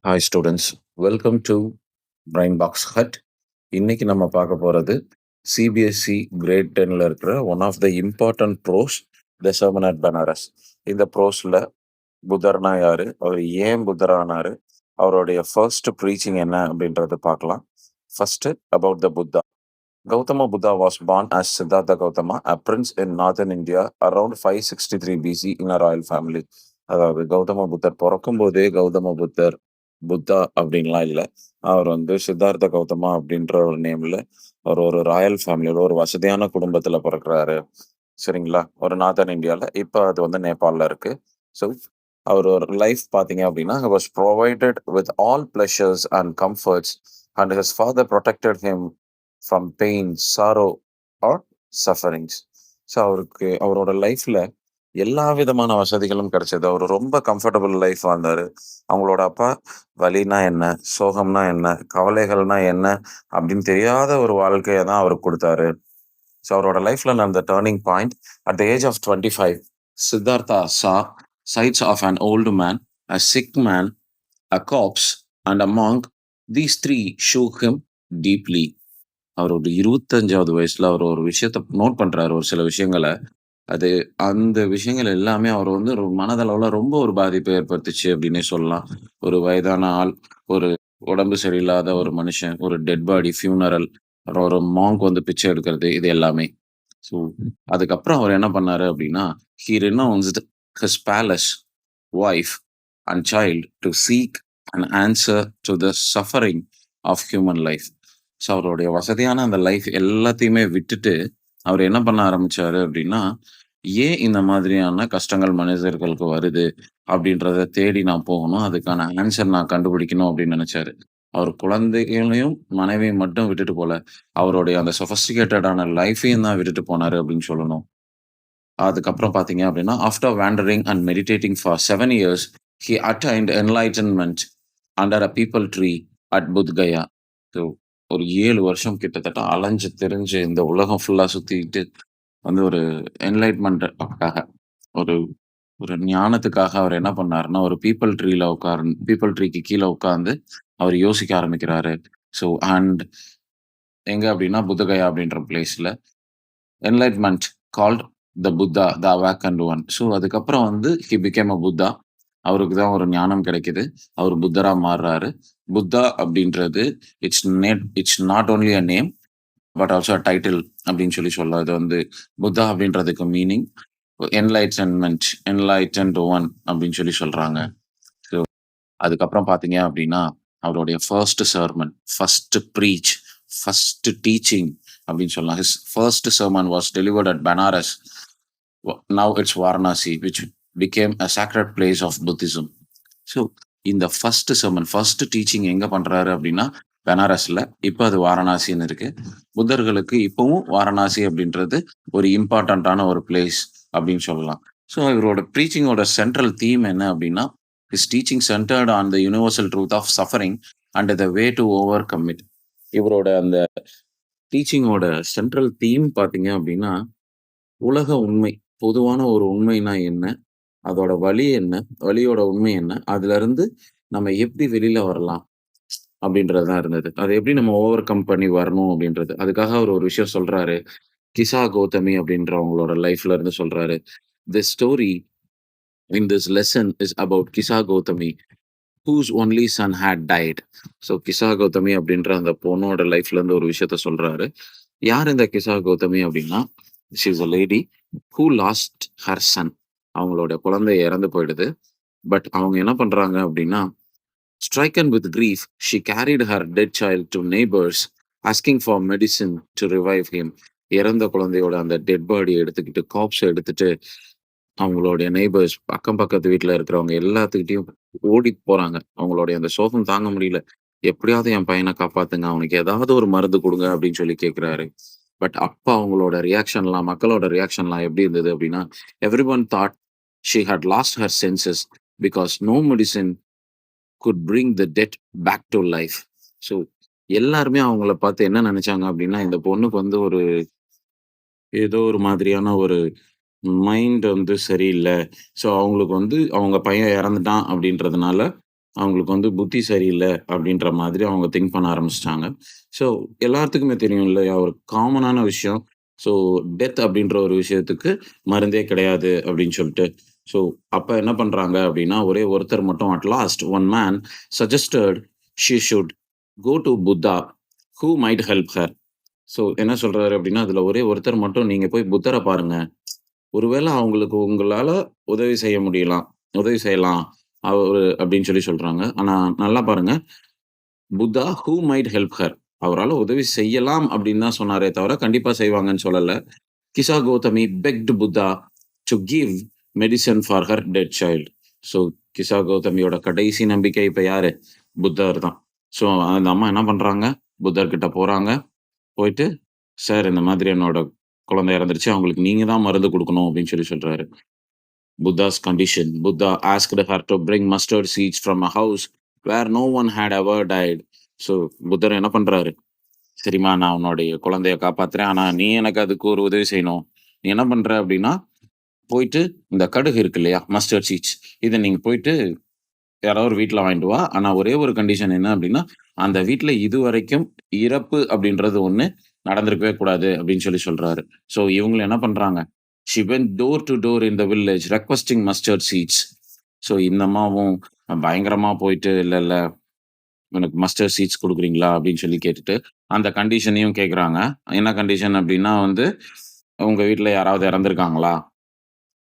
Hi students, welcome to brain box hut. இன்னைக்கு நம்ம பார்க்க போகிறது சிபிஎஸ்சி கிரேட் 10ல் இருக்கிற one of the important prose the sermon at Banaras. இந்த ப்ரோஸில் புத்தர்னா யாரு, அவர் ஏன் புத்தரானாரு, அவருடைய ஃபர்ஸ்ட் ப்ரீச்சிங் என்ன அப்படின்றத பார்க்கலாம். First about the Buddha. Gautama Buddha was born as Siddhartha Gautama, a prince in northern India around 563 BC in a royal family. அதாவது கௌதம புத்தர் பிறக்கும்போதே கௌதம புத்தர் புத்தா அப்படின்லாம் இல்லை. அவர் சித்தார்த்த கௌதமா அப்படின்ற ஒரு நேம்ல அவர் ஒரு ராயல் ஃபேமிலியோட ஒரு வசதியான குடும்பத்துல பிறக்கிறாரு. சரிங்களா? ஒரு நார்த்தன் இந்தியால. இப்போ அது நேபாளில் இருக்கு. ஸோ அவர் ஒரு லைஃப் பார்த்தீங்க அப்படின்னா was provided with all pleasures and comforts and his father protected him from pain, sorrow or sufferings. So அவருக்கு அவரோட லைஃப்ல எல்லா விதமான வசதிகளும் கிடைச்சது. அவர் ரொம்ப கம்ஃபர்டபுள் லைஃப் வாழ்ந்தாரு. அவங்களோட அப்பா வலினா என்ன, சோகம்னா என்ன, கவலைகள்னா என்ன அப்படின்னு தெரியாத ஒரு வாழ்க்கையை தான் அவருக்கு கொடுத்தாரு. ஸோ அவரோட லைஃப்ல நடந்த turning point at the age of 25, Siddhartha saw sights of an old man, a sick man, a corpse and a monk. These three shook him deeply. அவர் ஒரு 25வது வயசுல அவர் ஒரு விஷயத்த நோட் பண்றாரு, ஒரு சில விஷயங்கள. அது அந்த விஷயங்கள் எல்லாமே அவர் ஒரு மனதளவுல ரொம்ப ஒரு பாதிப்பை ஏற்படுத்துச்சு அப்படின்னே சொல்லலாம். ஒரு வயதான ஆள், ஒரு உடம்பு சரியில்லாத ஒரு மனுஷன், ஒரு டெட் பாடி ஃபியூனரல், அப்புறம் ஒரு மாங்க் பிச்சை எடுக்கிறது, இது எல்லாமே. ஸோ அதுக்கப்புறம் அவர் என்ன பண்ணாரு அப்படின்னா, he renounced his palace, wife and child to seek an answer to the suffering of human life. So அவருடைய வசதியான அந்த லைஃப் எல்லாத்தையுமே விட்டுட்டு அவர் என்ன பண்ண ஆரம்பிச்சாரு அப்படின்னா, ஏன் இந்த மாதிரியான கஷ்டங்கள் மனிதர்களுக்கு வருது அப்படின்றத தேடி நான் போகணும். அதுக்கான ஆன்சர் நான் கண்டுபிடிக்கணும் அப்படின்னு நினைச்சாரு. அவர் குழந்தைகளையும், மனைவியும் மட்டும் விட்டுட்டு போல. அவருடைய அந்த சொஃபிஸ்டிகேட்டடான லைஃபையும் தான் விட்டுட்டு போனாரு அப்படின்னு சொல்லணும். அதுக்கப்புறம் பார்த்தீங்க அப்படின்னா, after wandering and meditating for 7 years, he attained enlightenment under a peepal tree at Bodh Gaya. So ஒரு 7 வருஷம் கிட்டத்தட்ட அலைஞ்சு திரிஞ்சு இந்த உலகம் ஃபுல்லா சுத்திட்டு ஒரு என்லைட்மென்ட்க்காக, ஒரு ஒரு ஞானத்துக்காக அவர் என்ன பண்ணாருன்னா, ஒரு பீப்பிள் ட்ரீக்கு கீழ உட்கார்ந்து அவர் யோசிக்க ஆரம்பிக்கிறாரு. ஸோ அண்ட் எங்க அப்படின்னா, புத்தகயா அப்படின்ற பிளேஸ்ல enlightenment called the Buddha, the awakened one. So அதுக்கப்புறம் ஹி பிகேம் அ புத்தா. அவருக்கு தான் ஒரு ஞானம் கிடைக்குது. அவர் புத்தரா மாறுறாரு. புத்தா அப்படின்றது it's not only a name but also a title அப்படின்னு சொல்லலாம். இது புத்தா அப்படின்றதுக்கு மீனிங் என்லைட்டன்ட் ஒன் அப்படின்னு சொல்றாங்க. ஸோ அதுக்கப்புறம் பார்த்தீங்க அப்படின்னா, அவருடைய first sermon, first preach, first teaching அப்படின்னு சொல்லலாம். His first sermon was delivered at Banaras. Now it's Varanasi, which became a sacred place of Buddhism. So இந்த ஃபர்ஸ்ட் சர்மன், ஃபர்ஸ்ட் டீச்சிங் எங்க பண்றாரு அப்படின்னா பனாரஸ்ல. இப்போ அது வாரணாசின்னு இருக்கு. புத்தர்களுக்கு இப்பவும் வாரணாசி அப்படின்றது ஒரு இம்பார்ட்டன்டான ஒரு பிளேஸ் அப்படின்னு சொல்லலாம். ஸோ இவரோட ப்ரீச்சிங்கோட சென்ட்ரல் தீம் என்ன அப்படின்னா, his teaching centered on the universal truth of suffering and the way to overcome it. இவரோட அந்த டீச்சிங்கோட சென்ட்ரல் தீம் பார்த்தீங்க அப்படின்னா, உலக உண்மை, பொதுவான ஒரு உண்மைனா என்ன, அதோட வழி என்ன, வழியோட உண்மை என்ன, அதுல இருந்து நம்ம எப்படி வெளியில வரலாம் அப்படின்றது தான் இருந்தது. அதை எப்படி நம்ம ஓவர் கம் பண்ணி வரணும் அப்படின்றது. அதுக்காக அவர் ஒரு விஷயம் சொல்றாரு. கிசா கௌதமி அப்படின்றவங்களோட லைஃப்ல இருந்து சொல்றாரு. "This story in this lesson is about Kisa Gotami whose only son had died." So Kisa Gotami அப்படின்ற அந்த பொண்ணோட லைஃப்ல இருந்து ஒரு விஷயத்த சொல்றாரு. யார் இந்த கிசா கௌதமி அப்படின்னா, she is a lady who last her Sun. அவங்களோட குழந்தை இறந்து போயிடுது. பட் அவங்க என்ன பண்றாங்க அப்படின்னா, stricken with grief, she carried her dead child to neighbors, asking for medicine to revive him. இறந்த குழந்தையோட அந்த டெட் பாடியை எடுத்துக்கிட்டு, கார்ப்ஸ எடுத்துட்டு அவங்களுடைய நெய்பர்ஸ், அக்கம் பக்கத்து வீட்ல இருக்கிறவங்க எல்லாத்துக்கிட்டயும் ஓடி போறாங்க. அவங்களுடைய அந்த சோகம் தாங்க முடியல. "எப்படியாவது என் பையன காப்பாத்துங்க. அவனுக்கு ஏதாவது ஒரு மருந்து குடுங்க" அப்படின்னு கேட்கிறாரு. பட் அப்ப அவங்களோட ரியாக்ஷன்லாம், மக்களோட ரியாக்ஷன்லாம் எப்படி இருந்தது அப்படின்னா, everyone thought she had lost her senses because no medicine could bring the dead back to life. So எல்லாருமே அவங்கள பார்த்து என்ன நெனச்சாங்க அப்படின்னா, இந்த பொண்ணுக்கு ஒரு ஏதோ ஒரு மாதிரியான ஒரு மைண்ட் சரியில்ல. ஸோ அவங்களுக்கு அவங்க பையன் இறந்துட்டான் அப்படின்றதுனால, அவங்களுக்கு வந்து புத்தி சரியில்ல அப்படின்ற மாதிரி அவங்க திங்க் பண்ண ஆரம்பிச்சுட்டாங்க. ஸோ எல்லாத்துக்குமே தெரியும் இல்லையா? ஒரு காமனான விஷயம். ஸோ டெத் அப்படின்ற ஒரு விஷயத்துக்கு மருந்தே கிடையாது அப்படின்னு சொல்லிட்டு. ஸோ அப்ப என்ன பண்றாங்க அப்படின்னா, ஒரே ஒருத்தர் மட்டும் at last one man suggested she should go to Buddha who might help her. So என்ன சொல்றாரு அப்படின்னா, அதுல ஒரே ஒருத்தர் மட்டும் நீங்க போய் புத்தர பாருங்க. ஒருவேள அவங்களுக்கு உங்களால உதவி செய்ய முடியலாம். உதவி செய்யலாம். அவரு அப்படின்னு சொல்றாங்க. ஆனா நல்லா பாருங்க. Buddha who might help her. அவரால உதவி செய்யலாம் அப்படின்னு தான் சொன்னாரே தவிர, கண்டிப்பா செய்வாங்கன்னு சொல்லல. Kisa Gotami begged Buddha to give medicine for her dead child. So Kisa கௌதமியோட கடைசி நம்பிக்கை இப்ப யாரு? புத்தர் தான். ஸோ அந்த அம்மா என்ன பண்றாங்க? புத்தர் கிட்ட போறாங்க. போயிட்டு, "சார் இந்த மாதிரி என்னோட குழந்தை இறந்துருச்சு. அவங்களுக்கு நீங்க தான் மருந்து குடுக்கணும்" அப்படின்னு சொல்றாரு. Buddha's condition. Buddha asked her to bring mustard seeds from a house where no one had ever died. So புத்தர் என்ன பண்றாரு? "சரிம்மா, நான் உன்னுடைய குழந்தைய காப்பாத்துறேன். ஆனா நீ எனக்கு அதுக்கு ஒரு உதவி செய்யணும். நீ என்ன பண்ற அப்படின்னா, போயிட்டு இந்த கடுகு இருக்கு இல்லையா? Mustard seeds. இத நீங்க போயிட்டு யாராவது ஒரு வீட்ல வாங்கிட்டு வா. ஆனா ஒரே ஒரு கண்டிஷன் என்ன அப்படின்னா, அந்த வீட்ல இதுவரைக்கும் இறப்பு அப்படின்றது ஒண்ணு நடந்திருக்கவே கூடாது" அப்படின்னு சொல்றாரு. ஸோ இவங்களும் என்ன பண்றாங்க? She went door to door in the village requesting mustard seeds. So இந்த அம்மாவும் பயங்கரமா போயிட்டு, "இல்ல, இல்ல எனக்கு மஸ்டர்ட் சீட்ஸ் குடுக்குறீங்களா?" அப்படின்னு கேட்டுட்டு, அந்த கண்டிஷனையும் கேட்குறாங்க. என்ன கண்டிஷன் அப்படின்னா வந்து, "உங்க வீட்ல யாராவது இறந்திருக்காங்களா?"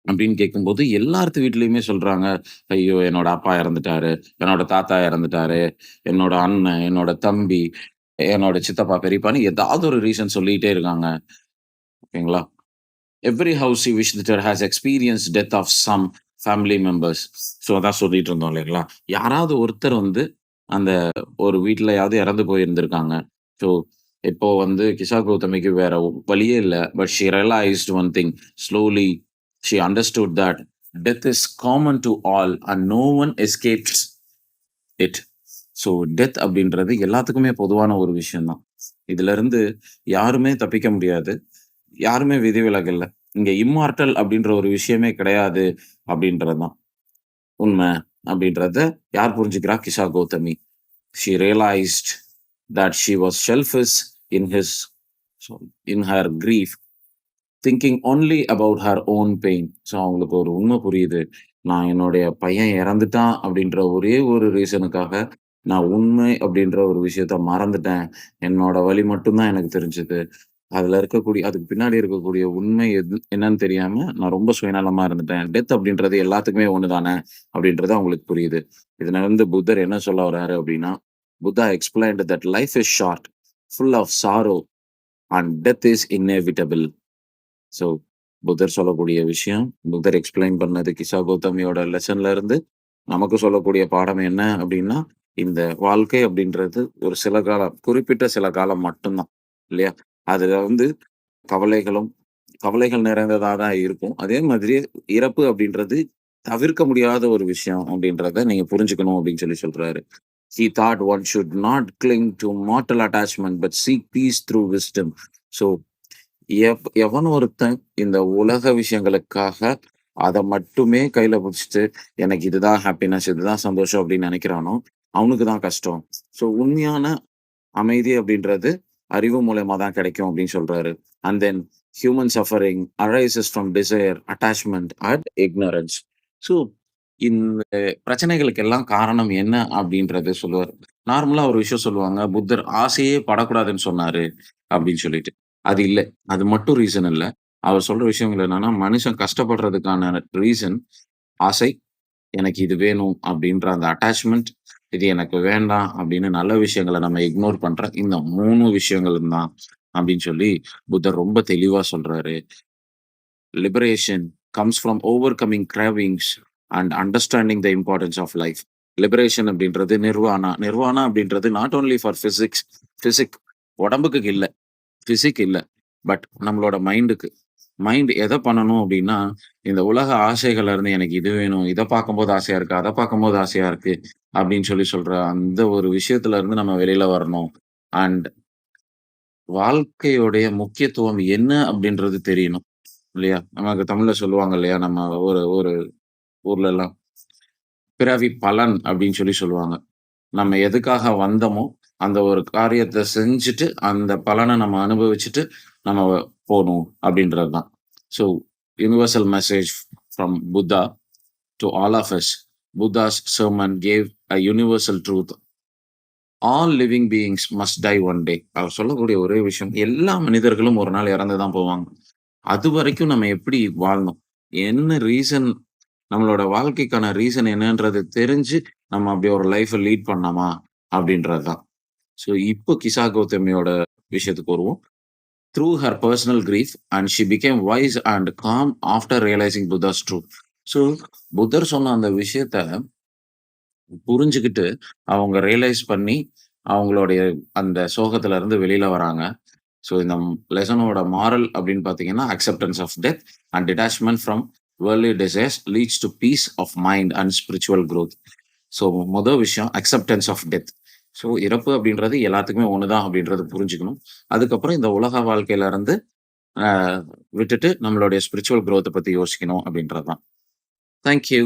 அப்படின்னு கேட்கும்போது, எல்லார்த்து வீட்லயுமே சொல்றாங்க, "ஐயோ! என்னோட அப்பா இறந்துட்டாரு. என்னோட தாத்தா இறந்துட்டாரு. என்னோட அண்ணன், என்னோட தம்பி, என்னோட சித்தப்பா, பெரியப்பான்னு" ஏதாவது ஒரு ரீசன் சொல்லிட்டே இருக்காங்க. ஓகேங்களா? Every house you visited has experience death of some family members. So அதான் சொல்லிட்டு இருந்தோம் இல்லைங்களா? யாராவது ஒருத்தர் வந்து அந்த ஒரு வீட்லயாவது இறந்து போயிருந்திருக்காங்க. ஸோ இப்போ வந்து கிஷா கௌதமிக்கு வேற வழியே இல்ல. But she realised one thing. Slowly she understood that death is common to all and no one escapes it. So death அப்படின்றது எல்லாத்துக்குமே பொதுவான ஒரு விஷயம் தான். இதிலிருந்து யாருமே தப்பிக்க முடியாது. யாருமே விதிவிலக்கு இல்ல. இங்க இம்மார்ட்டல் அப்படின்ற ஒரு விஷயமே கிடையாது அப்படின்றது தான் உண்மை அப்படின்றத யார் புரிஞ்சுக்கிறா? Kisa Gotami. She realised that she was selfish in his in her grief thinking only about her own pain. So அவங்களுக்கு ஒரு உண்மை புரியுது. நான் என்னுடைய பையன் இறந்துட்டான் அப்படின்ற ஒரே ஒரு ரீசனுக்காக நான் உண்மை அப்படின்ற ஒரு விஷயத்த மறந்துட்டேன். என்னோட வலி மட்டும் தான் எனக்கு தெரிஞ்சது. அதுல இருக்கக்கூடிய அதுக்கு பின்னாடி இருக்கக்கூடிய உண்மை என்னன்னு தெரியாம நான் ரொம்ப சுயநலமா இருந்துட்டேன். டெத் அப்படின்றது எல்லாத்துக்குமே ஒண்ணு தானே அப்படின்றது அவங்களுக்கு புரியுது. இதுல இருந்து புத்தர் என்ன சொல்ல வர்றாரு அப்படின்னா, Buddha explained that life is short, full of sorrow and death is inevitable. So புத்தர் சொல்லக்கூடிய விஷயம், புத்தர் எக்ஸ்பிளைன் பண்ணது கிசா கௌதமியோட லெசன்ல இருந்து நமக்கு சொல்லக்கூடிய பாடம் என்ன அப்படின்னா, இந்த வாழ்க்கை அப்படின்றது ஒரு சில காலம், குறிப்பிட்ட சில காலம் மட்டும்தான் இல்லையா? அதுல வந்து கவலைகளும் கவலைகள் நிறைந்ததா தான் இருக்கும். அதே மாதிரி இறப்பு அப்படின்றது தவிர்க்க முடியாத ஒரு விஷயம் அப்படின்றத நீங்க புரிஞ்சுக்கணும் அப்படின்னு சொல்றாரு. He thought one should not cling to mortal attachment but seek peace through wisdom. So எவன் ஒருத்தன் இந்த உலக விஷயங்களுக்காக அத மட்டுமே கையில புடிச்சுட்டு, எனக்கு இதுதான் ஹாப்பினஸ், இதுதான் சந்தோஷம் அப்படின்னு நினைக்கிறானோ, அவனுக்கு தான் கஷ்டம். ஸோ உண்மையான அமைதி அப்படின்றது அறிவு மூலியமா தான் கிடைக்கும் அப்படின்னு சொல்றாரு. And then human suffering arises from desire, attachment and ignorance. So இந்த பிரச்சனைகளுக்கு எல்லாம் காரணம் என்ன அப்படின்றத சொல்லுவாரு. நார்மலா ஒரு விஷயம் சொல்லுவாங்க. புத்தர் ஆசையே படக்கூடாதுன்னு சொன்னாரு அப்படின்னு சொல்லிட்டு. அது இல்ல. அது மட்டும் ரீசன் இல்ல. அவர் சொல்ற விஷயங்கள் என்னன்னா, மனுஷன் கஷ்டப்படுறதுக்கான ரீசன் ஆசை, எனக்கு இது வேணும் அப்படின்ற அந்த அட்டாச்மெண்ட், இது எனக்கு வேண்டாம் அப்படின்னு நல்ல விஷயங்கள நம்ம இக்னோர் பண்ற இந்த 3 விஷயங்களும் தான் அப்படின்னு புத்தர் ரொம்ப தெளிவா சொல்றாரு. Liberation comes from overcoming cravings and understanding the importance of life. Liberation அப்படின்றது நிர்வாணா. நிர்வாணா அப்படின்றது நாட் ஒன்லி ஃபார் பிசிக் உடம்புக்கு இல்ல. பிசிக் இல்ல. பட் நம்மளோட மைண்டுக்கு. மைண்ட் எத பண்ணணும் அப்டின்னா, இந்த உலக ஆசைகள்ல இருந்து எனக்கு இது வேணும், இத பார்க்கும்போது ஆசையா இருக்கு, அத பார்க்கும்போது ஆசையா இருக்கு அப்டின்னு சொல்ற அந்த ஒரு விஷயத்துல இருந்து நம்ம வெளில வரணும். அண்ட் வாழ்க்கையுடைய முக்கியத்துவம் என்ன அப்டின்றது தெரியணும். இல்லையா? நமக்கு தமிழ்ல சொல்லுவாங்க இல்லையா? நம்ம ஒரு ஒரு ஊர்லலாம் பிறவி பலன் அப்படின்னு சொல்லுவாங்க. நம்ம எதுக்காக வந்தோமோ, அந்த ஒரு காரியத்த செஞ்சுட்டு, அந்த பலன நம்ம அனுபவிச்சுட்டு, நம்ம போணும் அப்படின்றது தான். So, universal message from Buddha to all of us. Buddha's sermon gave a universal truth. All living beings must die one day. அவர் சொல்லக்கூடிய ஒரே விஷயம், எல்லா மனிதர்களும் ஒரு நாள் இறந்து தான் போவாங்க. அதுவரைக்கும் நம்ம எப்படி வாழணும்? என்ன ரீசன் நம்மளோட வாழ்க்கைக்கான ரீசன் என்னன்றது தெரிஞ்சு, நம்ம அப்படி ஒரு லைஃப்ப லீட் பண்ணோமா? அப்படின்றது தான். ஸோ, இப்போ கிசா கௌதமியோட விஷயத்துக்கு வருவோம். Through her personal grief and she became wise and calm after realising Buddha's truth. So, புத்தர் சொன்ன அந்த விஷயத்த புரிஞ்சுகிட்டு, அவங்க ரியலைஸ் பண்ணி, அவங்களுடைய அந்த சோகத்துல இருந்து வெளியில வராங்க. ஸோ, இந்த லெசனோட மாரல் அப்படின்னு பார்த்தீங்கன்னா, acceptance of death and detachment from worldly desires leads to peace of mind and spiritual growth. So, விஷயம் அக்செப்டன்ஸ் ஆஃப் டெத். ஸோ, இறப்பு அப்படின்றது எல்லாத்துக்குமே ஒண்ணுதான் அப்படின்றத புரிஞ்சுக்கணும். அதுக்கப்புறம் இந்த உலக வாழ்க்கையில இருந்து அ விட்டுட்டு நம்மளுடைய ஸ்பிரிச்சுவல் குரோத்த பத்தி யோசிக்கணும் அப்படின்றது தான். Thank you.